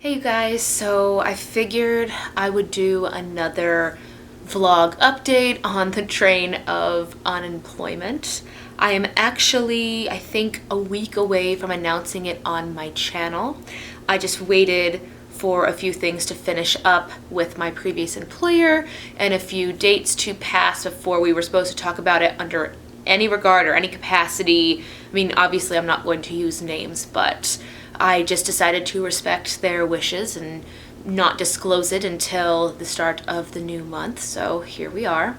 Hey you guys, so I figured I would do another vlog update on the train of unemployment. I am actually, I think, a week away from announcing it on my channel. I just waited for a few things to finish up with my previous employer and a few dates to pass before we were supposed to talk about it under any regard or any capacity. I mean, obviously I'm not going to use names, but I just decided to respect their wishes and not disclose it until the start of the new month. So here we are.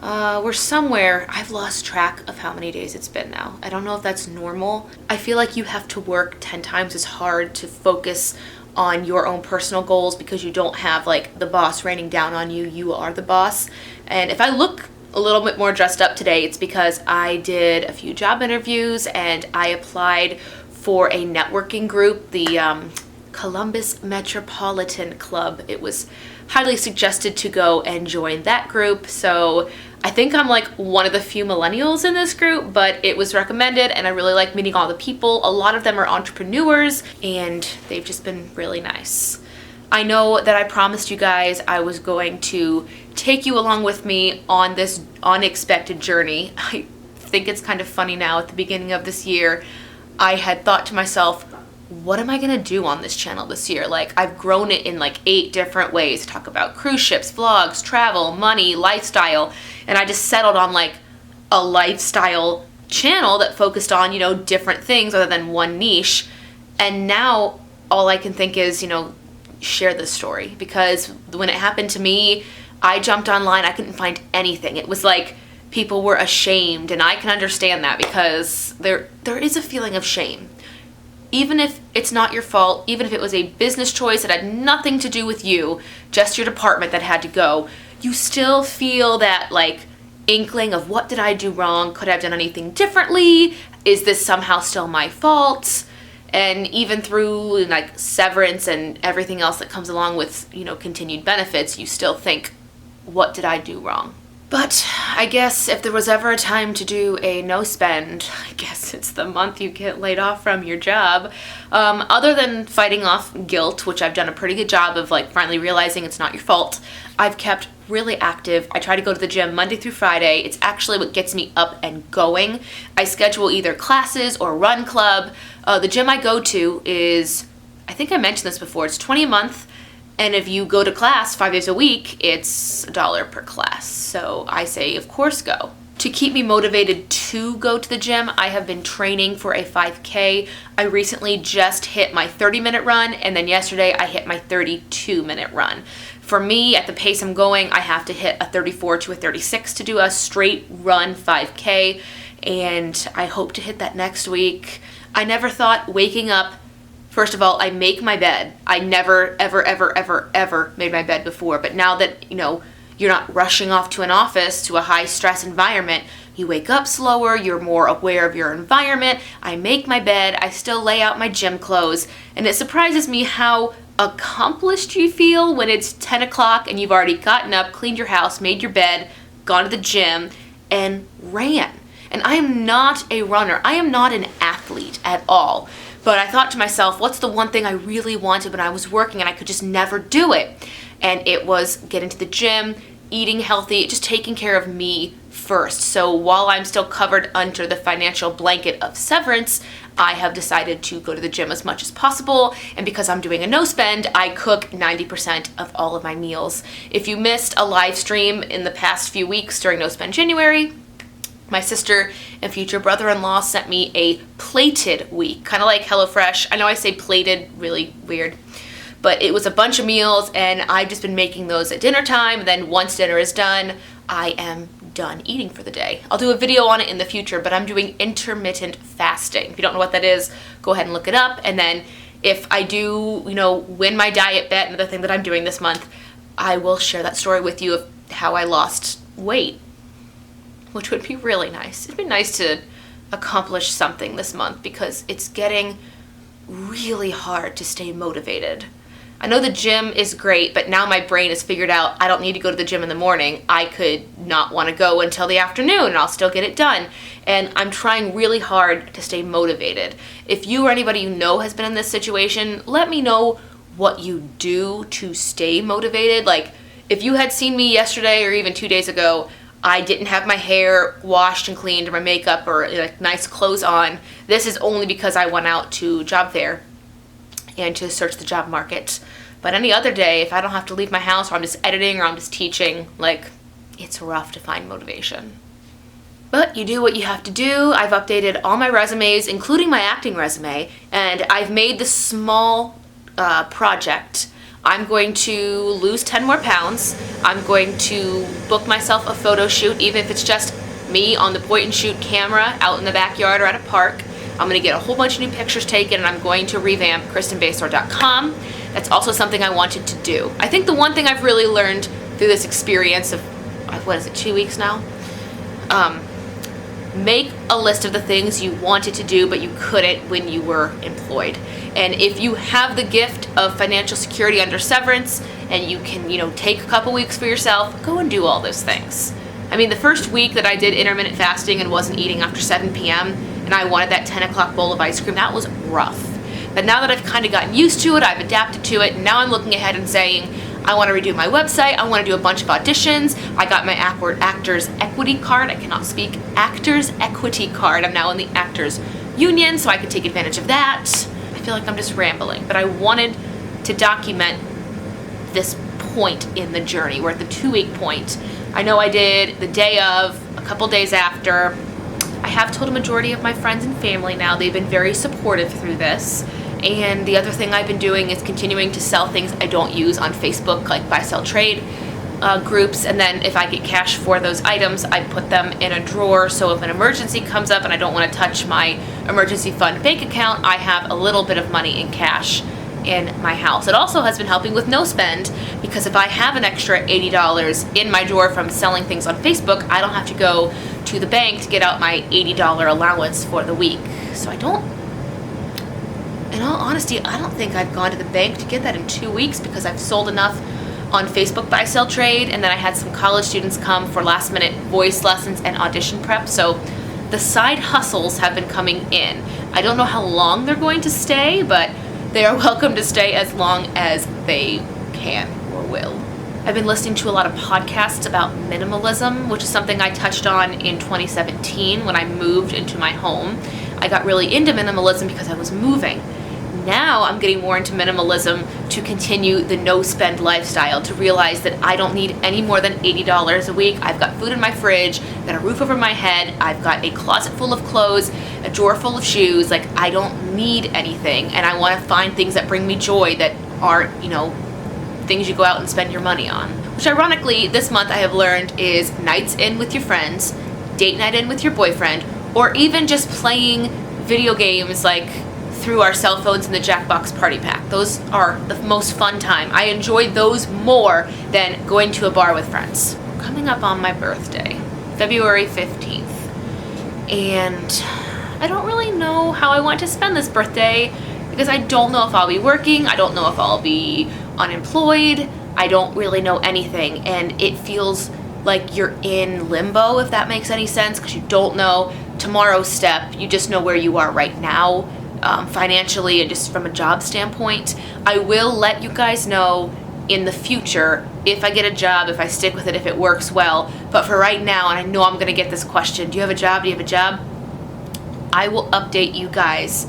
We're somewhere, I've lost track of how many days it's been now. I don't know if that's normal. I feel like you have to work 10 times as hard to focus on your own personal goals because you don't have like the boss raining down on you. You are the boss. And if I look a little bit more dressed up today, it's because I did a few job interviews and I applied for a networking group, the Columbus Metropolitan Club. It was highly suggested to go and join that group. So I think I'm like one of the few millennials in this group, but it was recommended and I really like meeting all the people. A lot of them are entrepreneurs and they've just been really nice. I know that I promised you guys I was going to take you along with me on this unexpected journey. I think it's kind of funny now. At the beginning of this year, I had thought to myself, what am I gonna do on this channel this year? Like, I've grown it in like 8 different ways. I talk about cruise ships, vlogs, travel, money, lifestyle, and I just settled on like a lifestyle channel that focused on, you know, different things other than one niche. And now all I can think is, share this story, because when it happened to me, I jumped online, I couldn't find anything. It was like people were ashamed, and I can understand that because there is a feeling of shame. Even if it's not your fault, even if it was a business choice that had nothing to do with you, just your department that had to go, you still feel that like inkling of, what did I do wrong? Could I have done anything differently? Is this somehow still my fault? And even through like severance and everything else that comes along with, continued benefits, you still think, what did I do wrong? But I guess if there was ever a time to do a no spend, I guess it's the month you get laid off from your job. Other than fighting off guilt, which I've done a pretty good job of like finally realizing it's not your fault, I've kept really active. I try to go to the gym Monday through Friday. It's actually what gets me up and going. I schedule either classes or run club. The gym I go to is, I think I mentioned this before, it's $20 a month. And if you go to class 5 days a week, it's $1 per class. So I say, of course, go. To keep me motivated to go to the gym, I have been training for a 5K. I recently just hit my 30-minute run, and then yesterday I hit my 32-minute run. For me, at the pace I'm going, I have to hit a 34 to a 36 to do a straight run 5K, and I hope to hit that next week. I never thought waking up. First of all, I make my bed. I never, ever made my bed before. But now that, you're not rushing off to an office, to a high stress environment, you wake up slower, you're more aware of your environment. I make my bed, I still lay out my gym clothes. And it surprises me how accomplished you feel when it's 10 o'clock and you've already gotten up, cleaned your house, made your bed, gone to the gym, and ran. And I am not a runner. I am not an athlete at all. But I thought to myself, what's the one thing I really wanted when I was working and I could just never do it? And it was getting to the gym, eating healthy, just taking care of me first. So while I'm still covered under the financial blanket of severance, I have decided to go to the gym as much as possible. And because I'm doing a no spend, I cook 90% of all of my meals. If you missed a live stream in the past few weeks during No Spend January, my sister and future brother-in-law sent me a plated week, kind of like HelloFresh. I know I say plated, really weird, but it was a bunch of meals and I've just been making those at dinner time. And then once dinner is done, I am done eating for the day. I'll do a video on it in the future, but I'm doing intermittent fasting. If you don't know what that is, go ahead and look it up. And then if I do, win my diet bet, another thing that I'm doing this month, I will share that story with you of how I lost weight, which would be really nice. It'd be nice to accomplish something this month because it's getting really hard to stay motivated. I know the gym is great, but now my brain has figured out I don't need to go to the gym in the morning. I could not want to go until the afternoon and I'll still get it done. And I'm trying really hard to stay motivated. If you or anybody you know has been in this situation, let me know what you do to stay motivated. Like, if you had seen me yesterday or even 2 days ago, I didn't have my hair washed and cleaned or my makeup or like nice clothes on. This is only because I went out to job fair and to search the job market. But any other day, if I don't have to leave my house or I'm just editing or I'm just teaching, like, it's rough to find motivation. But you do what you have to do. I've updated all my resumes, including my acting resume, and I've made this small project. I'm going to lose 10 more pounds. I'm going to book myself a photo shoot, even if it's just me on the point and shoot camera out in the backyard or at a park. I'm going to get a whole bunch of new pictures taken, and I'm going to revamp KristenBasor.com. That's also something I wanted to do. I think the one thing I've really learned through this experience of, 2 weeks now? Make a list of the things you wanted to do but you couldn't when you were employed. And if you have the gift of financial security under severance and you can, take a couple weeks for yourself, go and do all those things. I mean, the first week that I did intermittent fasting and wasn't eating after 7 p.m. and I wanted that 10 o'clock bowl of ice cream, that was rough. But now that I've kind of gotten used to it, I've adapted to it, and now I'm looking ahead and saying, I want to redo my website, I want to do a bunch of auditions, I got my Actors Equity card, I cannot speak, Actors Equity card, I'm now in the Actors Union, so I can take advantage of that. I feel like I'm just rambling, but I wanted to document this point in the journey. We're at the 2-week point. I know I did the day of, a couple days after. I have told a majority of my friends and family now. They've been very supportive through this. And the other thing I've been doing is continuing to sell things I don't use on Facebook, like buy, sell, trade groups. And then if I get cash for those items, I put them in a drawer. So if an emergency comes up and I don't want to touch my emergency fund bank account, I have a little bit of money in cash in my house. It also has been helping with no spend, because if I have an extra $80 in my drawer from selling things on Facebook, I don't have to go to the bank to get out my $80 allowance for the week. So in all honesty, I don't think I've gone to the bank to get that in 2 weeks, because I've sold enough on Facebook buy, sell, trade, and then I had some college students come for last minute voice lessons and audition prep. So the side hustles have been coming in. I don't know how long they're going to stay, but they are welcome to stay as long as they can or will. I've been listening to a lot of podcasts about minimalism, which is something I touched on in 2017 when I moved into my home. I got really into minimalism because I was moving. Now I'm getting more into minimalism to continue the no-spend lifestyle, to realize that I don't need any more than $80 a week. I've got food in my fridge, I've got a roof over my head, I've got a closet full of clothes, a drawer full of shoes. Like, I don't need anything, and I want to find things that bring me joy that aren't, things you go out and spend your money on. Which ironically, this month I have learned is nights in with your friends, date night in with your boyfriend, or even just playing video games like through our cell phones in the Jackbox Party Pack. Those are the most fun time. I enjoy those more than going to a bar with friends. Coming up on my birthday, February 15th. And I don't really know how I want to spend this birthday, because I don't know if I'll be working, I don't know if I'll be unemployed, I don't really know anything, and it feels like you're in limbo, if that makes any sense, because you don't know tomorrow's step, you just know where you are right now, financially and just from a job standpoint. I will let you guys know in the future if I get a job, if I stick with it, if it works well, but for right now, and I know I'm going to get this question, do you have a job, do you have a job? I will update you guys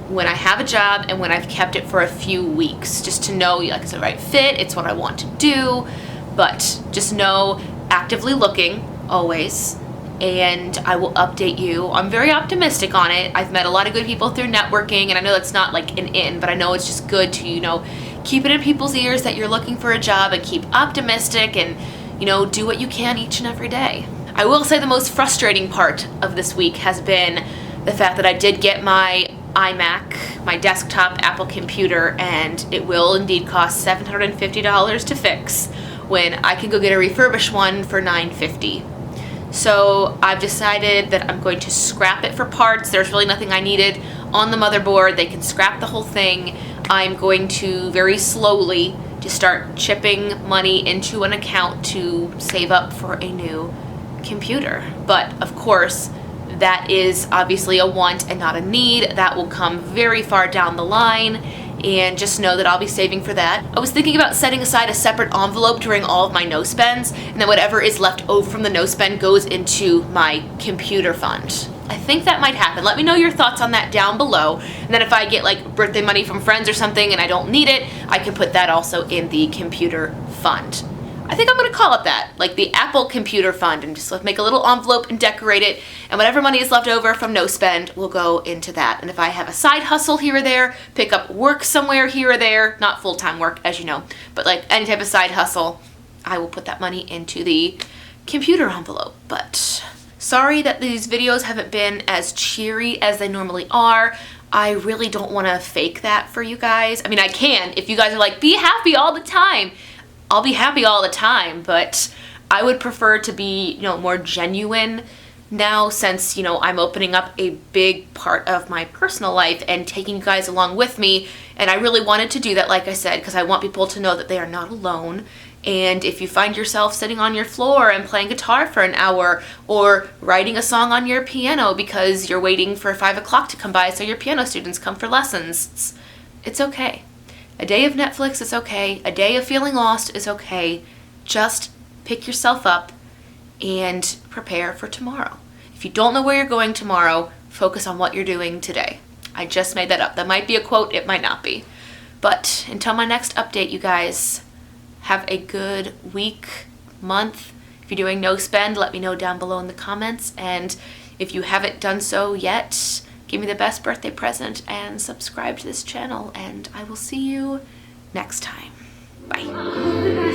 when I have a job and when I've kept it for a few weeks, just to know, like, it's the right fit, it's what I want to do, but just know, actively looking, always, and I will update you. I'm very optimistic on it. I've met a lot of good people through networking, and I know that's not like an in, but I know it's just good to, keep it in people's ears that you're looking for a job and keep optimistic and, do what you can each and every day. I will say the most frustrating part of this week has been the fact that I did get my iMac, my desktop Apple computer, and it will indeed cost $750 to fix when I can go get a refurbished one for $950. So I've decided that I'm going to scrap it for parts. There's really nothing I needed on the motherboard. They can scrap the whole thing. I'm going to very slowly just start chipping money into an account to save up for a new computer. But of course, that is obviously a want and not a need. That will come very far down the line, and just know that I'll be saving for that. I was thinking about setting aside a separate envelope during all of my no spends, and then whatever is left over from the no spend goes into my computer fund. I think that might happen. Let me know your thoughts on that down below. And then if I get like birthday money from friends or something and I don't need it, I can put that also in the computer fund. I think I'm gonna call it that, like the Apple Computer Fund, and just make a little envelope and decorate it, and whatever money is left over from no spend will go into that. And if I have a side hustle here or there, pick up work somewhere here or there, not full-time work as you know, but like any type of side hustle, I will put that money into the computer envelope. But sorry that these videos haven't been as cheery as they normally are. I really don't want to fake that for you guys. I mean, I can. If you guys are like, be happy all the time, I'll be happy all the time, but I would prefer to be, more genuine now, since, I'm opening up a big part of my personal life and taking you guys along with me. And I really wanted to do that, like I said, because I want people to know that they are not alone. And if you find yourself sitting on your floor and playing guitar for an hour, or writing a song on your piano because you're waiting for 5 o'clock to come by so your piano students come for lessons, it's okay. A day of Netflix is okay. A day of feeling lost is okay. Just pick yourself up and prepare for tomorrow. If you don't know where you're going tomorrow, focus on what you're doing today. I just made that up. That might be a quote, it might not be. But until my next update, you guys, have a good week, month. If you're doing no spend, let me know down below in the comments. And if you haven't done so yet, give me the best birthday present and subscribe to this channel, and I will see you next time. Bye.